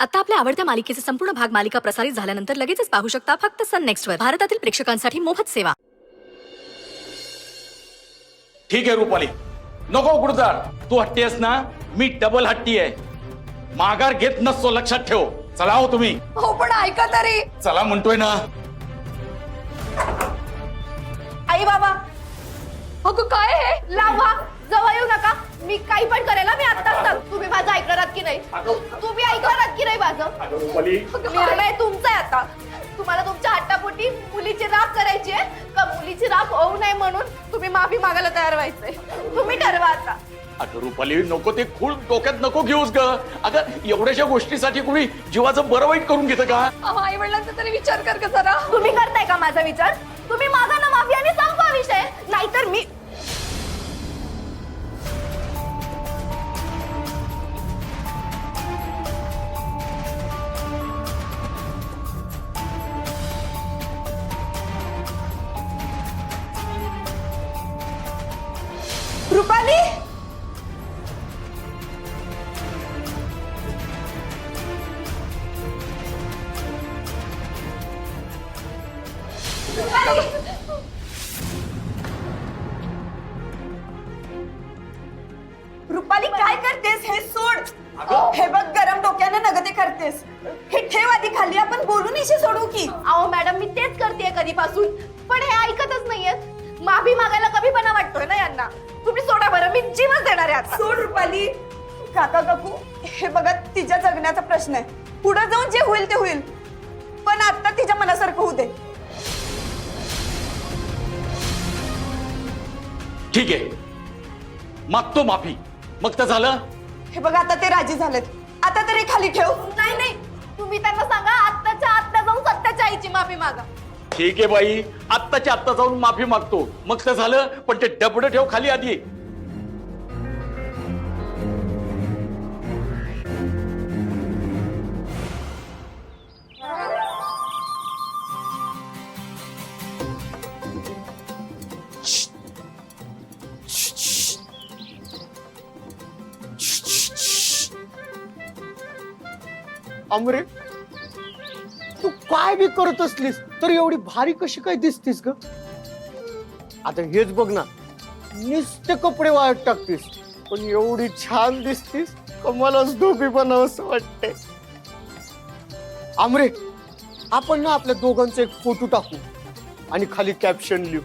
आता आपल्या आवडत्या मालिकेचे संपूर्ण भाग मालिका प्रसारित झाल्यानंतर लगेचच पाहू शकता फक्त सन नेक्स्ट वर. भारतातील प्रेक्षकांसाठी मोफत सेवा. ठीक आहे रुपाली, नको गुडदार. तू हट्टी आहेस ना, मी डबल हट्टी आहे. माघार घेत नसतो, लक्षात ठेव. चला हो तुम्ही. हो पण ऐका तरी. चला म्हणतोय ना. आई बाबा, अगं काय हे? लावा, जवळ येऊ नका. मी काही पण करेल, मी आत्ताच. तुम्ही माझं ऐकणार की नाही? तुम्ही ऐकणार की नाही माझं? निर्णय तुमचा आहे आता. तुम्हाला तुमच्या हट्टापोटी मुलीची राख करायची आहे का मुलीची राख होऊ नये म्हणून तुम्ही माफी मागायला तयार व्हायचंय? तुम्ही ठरवा आता. अगं रुपाली, नको ते खूळ डोक्यात नको घेऊस ग. अगं एवढ्याशा गोष्टीसाठी कुणी जीवाचं बरं वाईट करून घेतं का? आई वडिलांचा तरी विचार कर का जरा. तुम्ही करताय का माझा विचार? तुम्ही मागा ना माफी आणि संपवा विषय. नाहीतर मी रुपाली, रुपाली काय करतेस? हे सोड. हे बघ, गरम डोक्याने नगते करतेस. हे ठेव आधी खाली, आपण बोलून इशे सोडू की. अहो मॅडम, मी तेच करतेय कधीपासून, पण हे ऐकतच नाहीयेत. माफी मागायला कमीपणा वाटतोय ना यांना. तुम्ही सोडा बरं, मी जीवच देणार आहे आता. सोड रुपाली. काका काकू, हे बघा, तिच्या जगण्याचा प्रश्न आहे. पुढे जाऊन जे होईल ते होईल, पण आता तिच्या मनासारखं होऊ दे. ठीक आहे, मागतो माफी. मग तर झालं. हे बघा, आता ते राजी झालेत. आता तरी खाली ठेव. नाही नाही, तुम्ही त्यांना सांगा आत्ताच्या आत्ता जाऊन सत्याच्या आईची माफी मागा. ठीक आहे बाई, आत्ताच्या आत्ता जाऊन माफी मागतो. मग तर झालं, पण ते डबडं ठेव खाली आधी. अमरे, तू काय बी करत असलीस तर एवढी भारी कशी काय दिसतीस ग? आता हेच बघ ना, नुसते कपडे वाळत टाकतीस पण एवढी छान दिसतीस का मलाच धोबी बनावंसं वाटतंय. अमरे, आपण ना आपल्या दोघांचा एक फोटो टाकू आणि खाली कॅप्शन लिहू,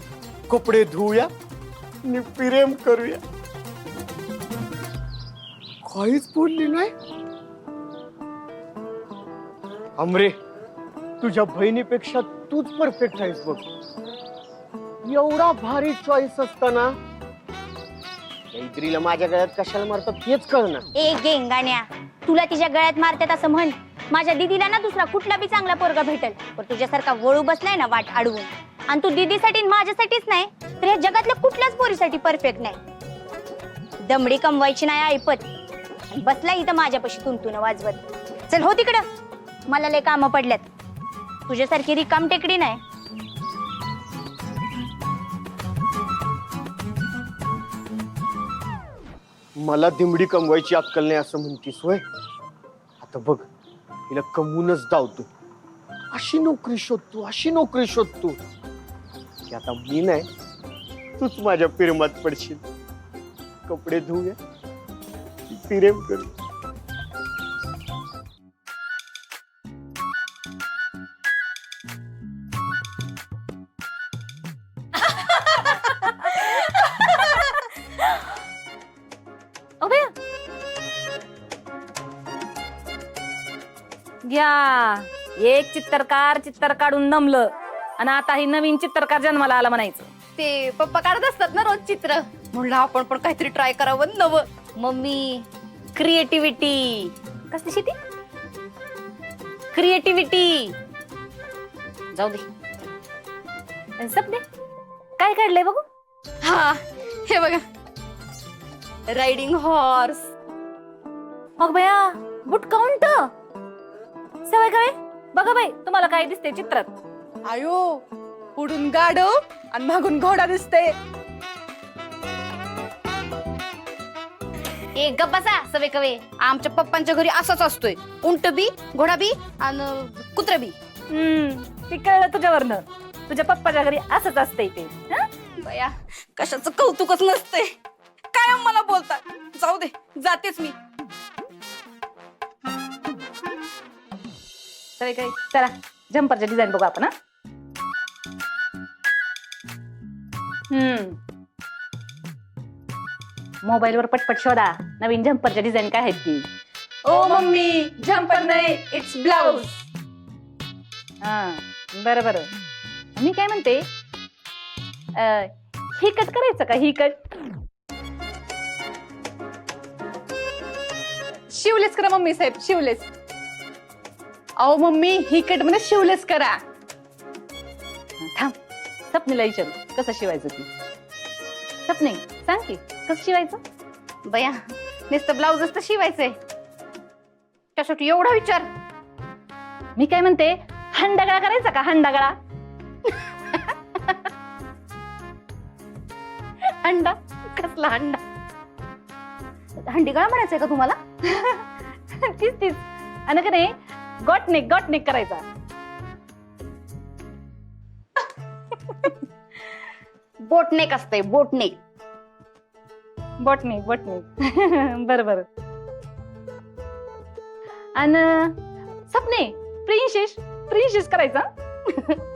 कपडे धुवूया आणि प्रेम करूया. काहीच बोलली नाही. अमरे, तुझ्या बहिणीपेक्षा तूच परफेक्ट आहेस बघ. एवढा भारी चॉईस असताना मैत्रीला माझ्या गळ्यात कशाला मारतात तेच कळना. ए गेंगाण्या, तुला तिच्या गळ्यात मारतात असं म्हण. माझ्या दीदीला ना दुसरा कुठला बी चांगला पोरगा भेटेल, पण तुझ्यासारखा वळू बसलाय ना वाट अडवून. आणि तू दीदीसाठी माझ्यासाठीच नाही तर या जगातल्या कुठल्याच पोरीसाठी परफेक्ट नाही. दमडी कमवायची नाही ऐपत, बसला इथं माझ्यापाशी तुंतून वाजवत. चल हो तिकडं, मला लय कामं पडल्यात. तुझ्यासारखी रिकाम टेकडी नाही. मला दिमडी कमवायची अक्कल नाही असं म्हणतीस होय? आता बघ, तिला कमवूनच धावतो. अशी नोकरी शोधतो, अशी नोकरी शोधतो की आता मी नाही, तूच माझ्या प्रेमात पडशील. कपडे धुवूया, प्रेम करू. घ्या, एक चित्रकार चित्र काढून नमलं आणि आता ही नवीन चित्रकार जन्माला आला म्हणायचं. ते पप्पा काढत असतात ना रोज चित्र, म्हणलं आपण पण काहीतरी ट्राय करावं नवं. Mummy, creativity. कसली शेती? क्रिएटिव्हिटी. जाऊ दे. सपने काय काढलंय बघू? हा, हे बघा, रायडिंग हॉर्स. मग बया, बुट काउंट सवय काय बघा बाई, तुम्हाला काय दिसते चित्रात? आयो, पुढून गाढव आणि मागून घोडा दिसते. ए गप्प बसा सवे कवे. आमच्या पप्पांच्या घरी असंच असतोय. उंट बी, घोडा बी आणि कुत्र बी. ती कळलं तुझ्यावरनं. तुझ्या पप्पाच्या घरी असंच असतंय ते. हं? बया कशाचं कौतुकच नसतंय. कायम मला बोलतात. जाऊ दे जातेच मी. सगळे काही चला जम्परचे डिझाईन बघू आपण. मोबाईल वर पटपट शोधा नवीन जम्परच्या डिझाईन काय आहेत ती. ओ मम्मी जम्पर नाही इट्स ब्लाउज. हा बरं बरं. मी काय म्हणते ही कट करायचं का ही कट. शिवलेस करा मम्मी साहेब शिवलेस. अहो मम्मी ही कट म्हणजे शिवलेस करा. थांब सपनीला विचारू कसं शिवायचं ती. सपनी सांग की कसं शिवायचं. बया नुसतं ब्लाउजच तर शिवायचंय. त्यासाठी एवढा विचार. मी काय म्हणते हंडागळा करायचा का हंडागळा. अंडा कसला अंडा. हंडीगळा म्हणायचंय का तुम्हाला. तीच तीच. आणि का नाही गॉटनेक करायचा. बोटनेक असतंय बोटनेक. बोटनेक बरं बरं. आणि सपने प्रिन्सेस करायचा.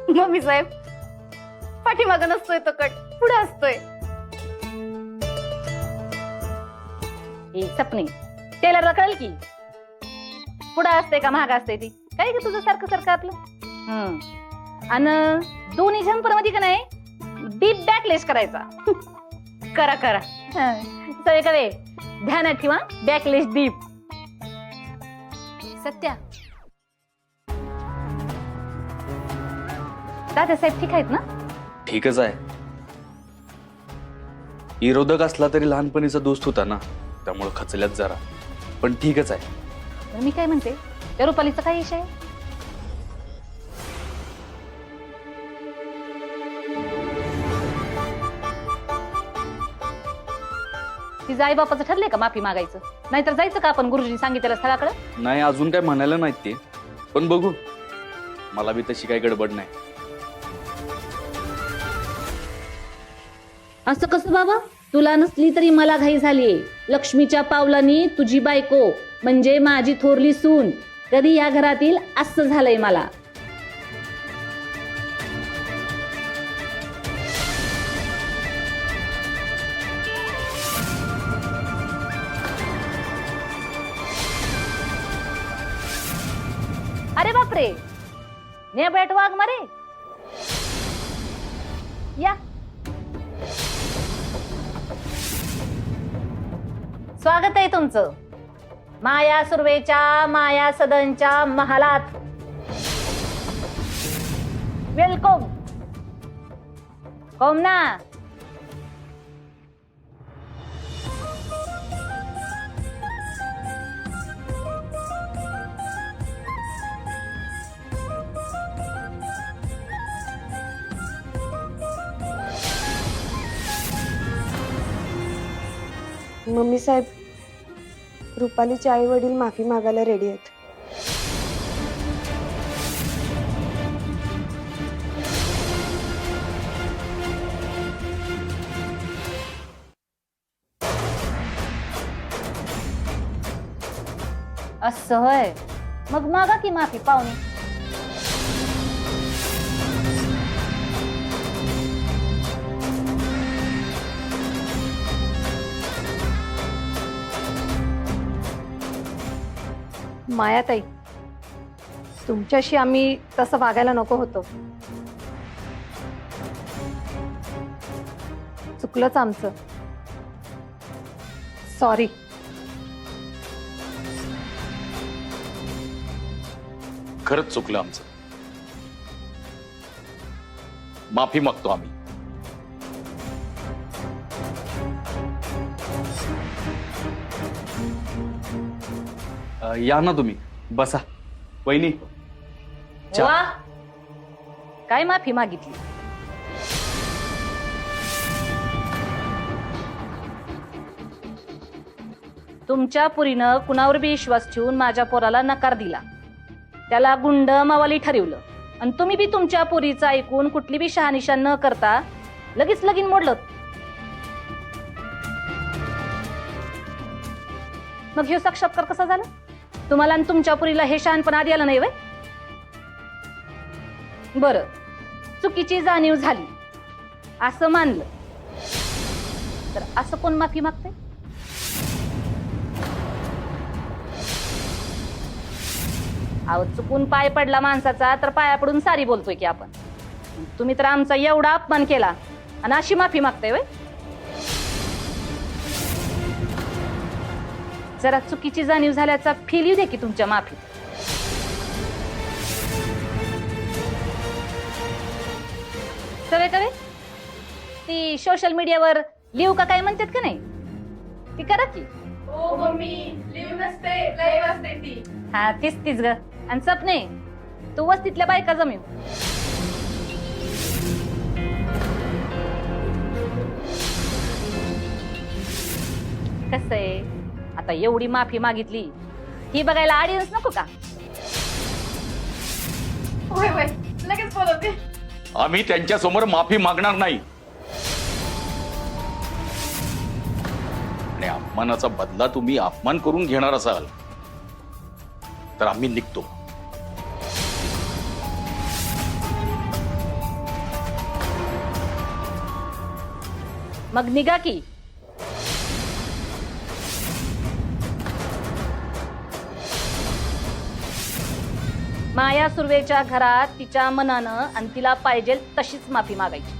मम्मी साहेब पाठीमाग नसतोय तो कट पुढे असतोय. ए सपने टेलरला कळेल की पुढं असते का महाग असते ती. काय का तुझं सारखं आपलं. आणि दोन्ही जम्पर मध्ये का नाही डीप बॅकलेस करायचा. करा सगळे कळे ध्यानात ठेवा बॅकलेस डीप. सत्या दादा साहेब ठीक आहेत ना. ठीकच आहे. विरोधक असला तरी लहानपणीचा दोस्त होता ना, त्यामुळे खचल्यात जरा, पण ठीकच आहे. तर मी काय म्हणते त्या रुपालीचा काय विषय. तिचं आई बापाचं ठरलंय का माफी मागायचं. नाहीतर जायचं का आपण गुरुजी सांगितलं स्थळाकडे. नाही अजून काय म्हणायला नाहीत ते, पण बघू. मला बी तशी काही गडबड नाही. असं कसं बाबा. तुला नसली तरी मला घाई झालीये. लक्ष्मीच्या पावलांनी तुझी बायको म्हणजे माझी थोरली सून कधी या घरातील असं झालंय मला. अरे बापरे नेबॅट वाघ मारे. या स्वागत आहे तुमचं माया सुर्वेच्या माया सदनच्या महालात. वेलकम. कोम ना. मम्मी साहेब रुपालीचे आई वडील माफी मागायला रेडी आहेत. असं होय. मग मागा की माफी पाहुणे. मायाताई तुमच्याशी आम्ही तसं वागायला नको होतो. चुकलंच आमचं. सॉरी. खरंच चुकलं आमचं. माफी मागतो आम्ही. या ना तुम्ही बसा. वहिनी चहा. वा काय माफी मागितली. तुमच्या पुरीनं कुणावर बी विश्वास ठेवून माझ्या पोराला नकार दिला, त्याला गुंड मावाली ठरवलं, आणि तुम्ही बी तुमच्या पुरीचं ऐकून कुठली बी शहानिशा न करता लगेच लगीन मोडलं. मग हे साक्षात्कार कसा झाला? तुम्हाला आणि तुमच्या पुरीला हे शहाणपण आधी आलं नाही वय? बरं, चुकीची जाणीव झाली असं मानलं तर असं कोण माफी मागते? अहो, चुकून पाय पडला माणसाचा तर पाया पडून सारी बोलतोय की आपण. तुम्ही तर आमचा एवढा अपमान केला आणि अशी माफी मागताय वय? जरा चुकीची जाणीव झाल्याचा फील येऊ दे की तुमच्या माफी. सवय करे ती सोशल मीडियावर लिहू का काय म्हणतात का नाही, ती करा की. हो मम्मी, लिव नसते, लाईव्ह असते ती. हा, तीच ग. आणि सपने, तू वस्तीतल्या बायका जमीव. कसं आहे, आता एवढी माफी मागितली ही बघायला ऑडियन्स नको का? होय होय, लगेच बोलवते. आम्ही त्यांच्या समोर माफी मागणार नाही, आणि अपमानाचा बदला तुम्ही अपमान करून घेणार असाल तर आम्ही निघतो. मग निघा की. माया सुर्वेच्या घरात तिच्या मनानं आणि तिला पाहिजे तशीच माफी मागायची.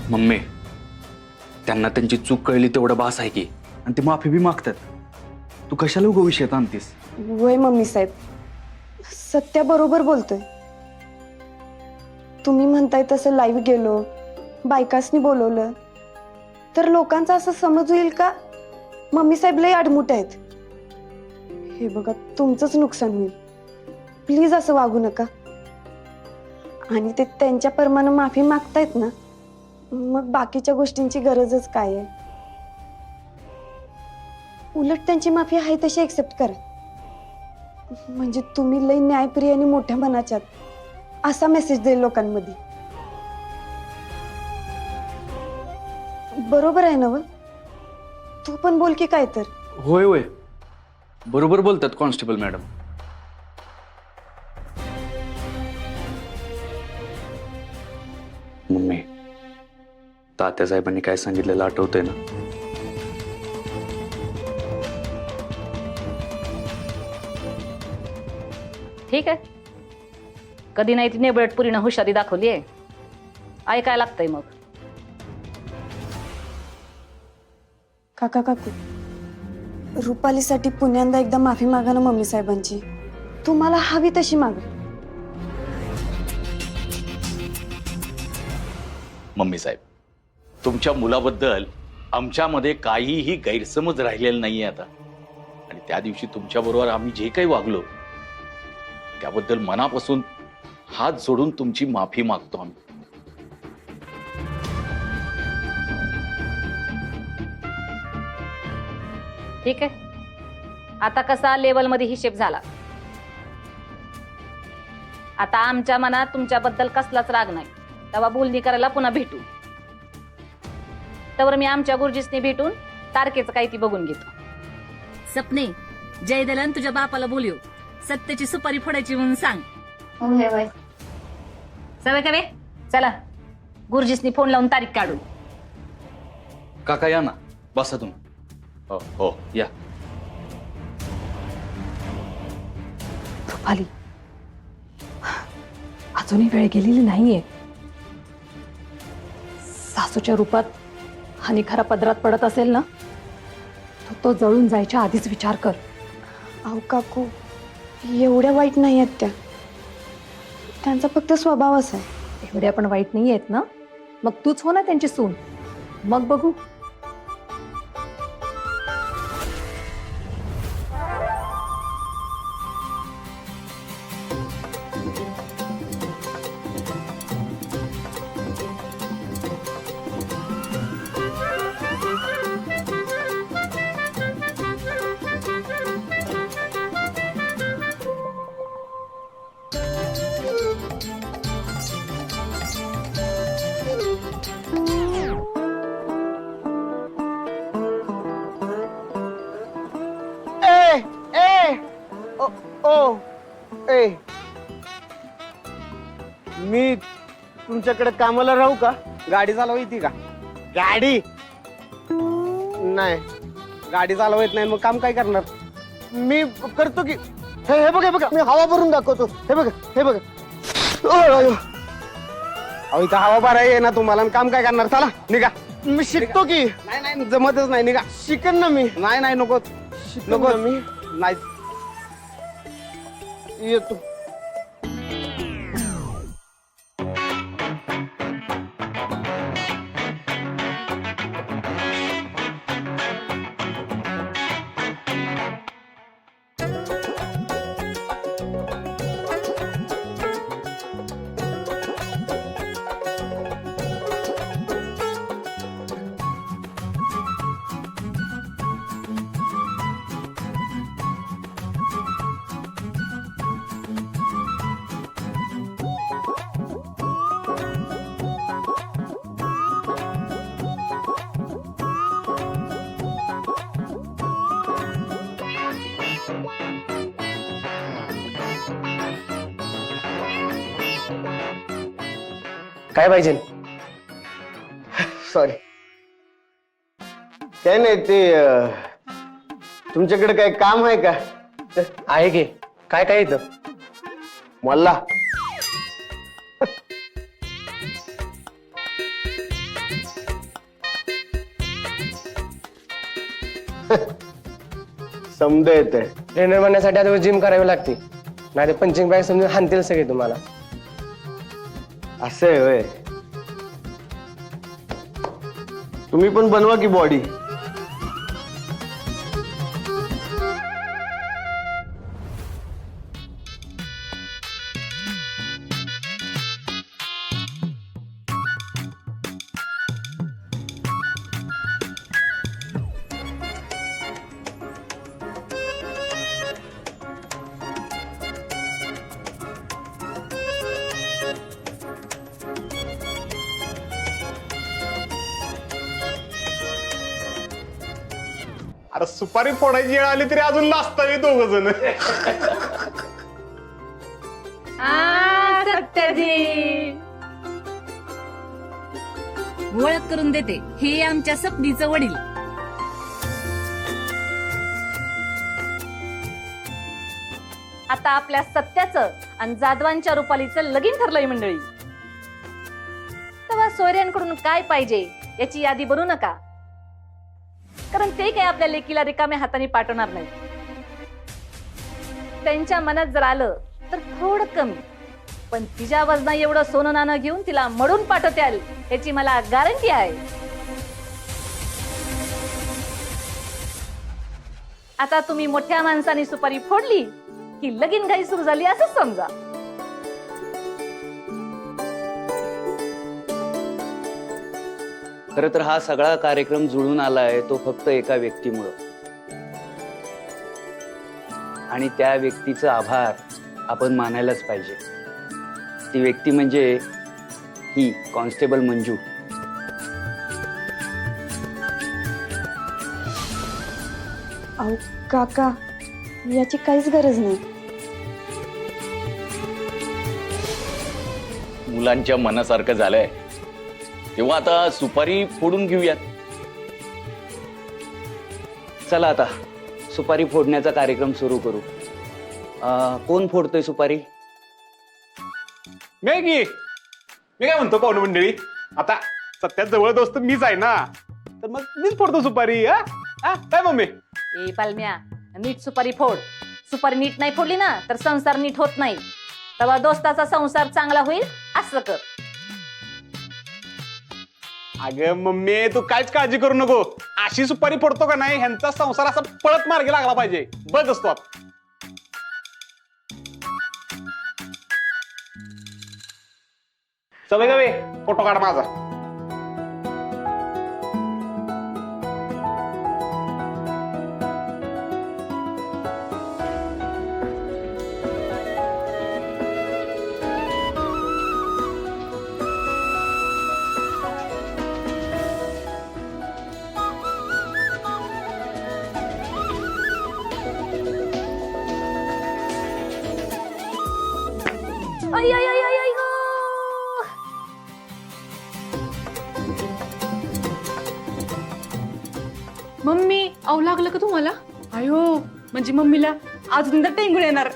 मम्मी, त्यांना त्यांची चूक कळली तेवढं बास आहे की, आणि ते माफी बी मागतात. तू कशाला उगा विषयात आणतीस? वय मम्मी साहेब, सत्या बरोबर बोलतोय. तुम्ही म्हणताय तसं लाईव्ह गेलो, बायकासनी बोलवलं तर लोकांचा असं समज होईल का मम्मी साहेब लय आडमुठ आहेत. हे बघा, तुमचंच नुकसान होईल. प्लीज असं वागू नका. आणि ते त्यांच्या परमानं माफी मागतायत ना, मग बाकीच्या गोष्टींची गरजच काय आहे. उलट त्यांची माफी आहे तशी एक्सेप्ट करा. म्हणजे तुम्ही लय न्यायप्रिय आणि मोठ्या मनाच्यात असा मेसेज देईल लोकांमध्ये. बरोबर आहे ना व? तू पण बोल की काय तर. होय होय, बरोबर बोलतात कॉन्स्टेबल मॅडम. मम्मी, तात्या साहेबांनी काय सांगितलेलं आठवतंय ना? ठीक आहे, कधी नाही ती नेबळट पुरीनं हुशारी दाखवली आहे, ऐकायला लागतंय. मग काका काकू, रुपालीसाठी पुण्यांदा एकदा माफी मागा ना मम्मी साहेबांची. तुम्हाला हवी तशी मागा. मम्मी साहेब, तुमच्या मुलाबद्दल आमच्यामध्ये काहीही गैरसमज राहिलेला नाहीये आता. आणि त्या दिवशी तुमच्या बरोबर आम्ही जे काही वागलो त्याबद्दल मनापासून हात जोडून तुमची माफी मागतो आम्ही. ठीक आहे, आता कसा लेवलमध्ये हिशेब झाला. आता आमच्या मनात तुमच्याबद्दल कसलाच राग नाही. तेव्हा बोलणी करायला पुन्हा भेटू. तर मी आमच्या गुरुजीसनी भेटून तारखेचं काही ती बघून घेतो. सपने, जयदलन तुझ्या बापाला बोलव, सत्याची सुपारी फोडायची म्हणून सांग. सवय करे, चला गुरुजीसनी फोन लावून तारीख काढू. काका या ना, बसा तुम्ही. हो हो, या. रुपाली, अजूनही वेळ गेलेली नाहीये. सासूच्या रूपात हानी खरा पदरात पडत असेल ना, तो जळून जायच्या आधीच विचार कर. अहो काकू, एवढ्या वाईट नाही आहेत त्या. त्यांचा फक्त स्वभावच आहे. एवढ्या पण वाईट नाही आहेत ना, मग तूच हो ना त्यांची सून. मग बघू. ओ ए मी तुमच्याकडे कामाला राहू का? गाडी चालवा येते का? गाडी नाही, गाडी चालवा येत नाही मग काम काय करणार? मी करतो की. हे हे बघा हे बघा, मी हवा भरून दाखवतो. हे बघा हे बघा. अयो, अहो इथं हवा भरा ये ना तुम्हाला आणि काम काय करणार? चला निघा. मी शिकतो की. नाही नाही जमतच नाही, निघा. शिकन ना मी. नाही नाही नको शिकन नको ना मी. नाही. येतो. काय पाहिजे? सॉरी. काय नाही ते तुमच्याकडे काय काम आहे का? आहे की. काय काय येतं? मला समजा येते. ट्रेनर बनण्यासाठी आता जिम करावी लागते, नाही ते पंचिंग बॅग समजून हाणतील सगळे तुम्हाला. असं आहे होय. तुम्ही पण बनवा की बॉडी. अरे सुपारी फोडायची वेळ आली तरी अजून लाजताय दोघ जण. ओळख करून देते, हे आमच्या सपनीचं वडील. आता आपल्या सत्याचं आणि जाधवांच्या रुपालीचं लगीन ठरलंय मंडळी. तेव्हा सोयऱ्यांकडून काय पाहिजे याची यादी बनवू नका, कारण ते काय आपल्या लेकीला रिकाम्या हाताने पाठवणार नाही. त्यांच्या मनात जर आलं तर थोडं कमी, पण तिच्या वजना एवढं सोनं नाणं घेऊन तिला मडून पाठवत्याल याची मला गॅरंटी आहे. आता तुम्ही मोठ्या माणसाने सुपारी फोडली की लगीन घाई सुरू झाली असं समजा. खर तर हा सगळा कार्यक्रम जुळून आलाय तो फक्त एका व्यक्तीमुळं, आणि त्या व्यक्तीचा आभार आपण मानायलाच पाहिजे. ती व्यक्ती म्हणजे ही कॉन्स्टेबल मंजू. अहो काका, याची काहीच गरज नाही. मुलांच्या मनासारखं झालंय तेव्हा आता सुपारी फोडून घेऊयात. चला आता सुपारी फोडण्याचा कार्यक्रम सुरू करू. कोण फोडतोय सुपारी? मी काय म्हणतो पाहुणे मंडळी, आता सत्यात जवळ दोस्त मीच आहे ना, तर मग मीच फोडतो सुपारी. काय मम्मी? ए पालम्या, नीट सुपारी फोड. सुपारी नीट नाही फोडली ना तर संसार नीट होत नाही. तेव्हा दोस्ताचा संसार चांगला होईल असं कर. अगं मम्मी तू काहीच काळजी करू नको. अशी सुपारी फोडतो का नाही ह्यांचा संसार असा पळत मार्गे लागला पाहिजे. बघ असतो आता. चल गे फोटो काढ माझा. आई, आई, आई, आई, आई, गो. मम्मी अहो लागलं का तुम्हाला अयो म्हणजे मम्मीला अजून तर टेंगून येणार.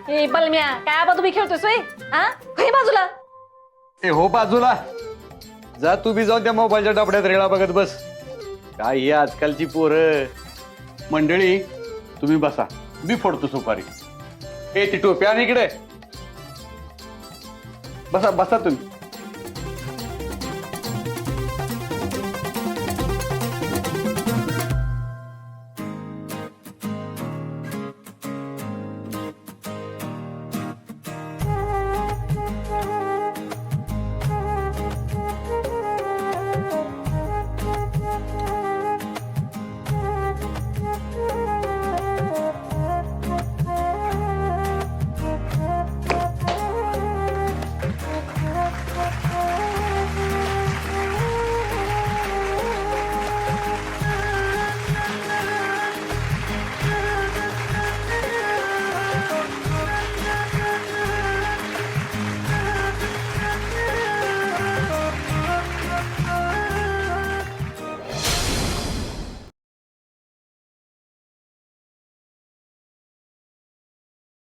ए बलम्या काय आबा तुम्ही खेळतोय सोय हा काही बाजूला. ए हो बाजूला जा, तू बी जाऊन त्या मोबाईलच्या डबड्यात रेळा बघत बस. काय ही आजकालची पोरं. मंडळी तुम्ही बसा, मी फोडतो सुपारी. ए ती टोपी आणि इकडे बसा बसा तुम्ही.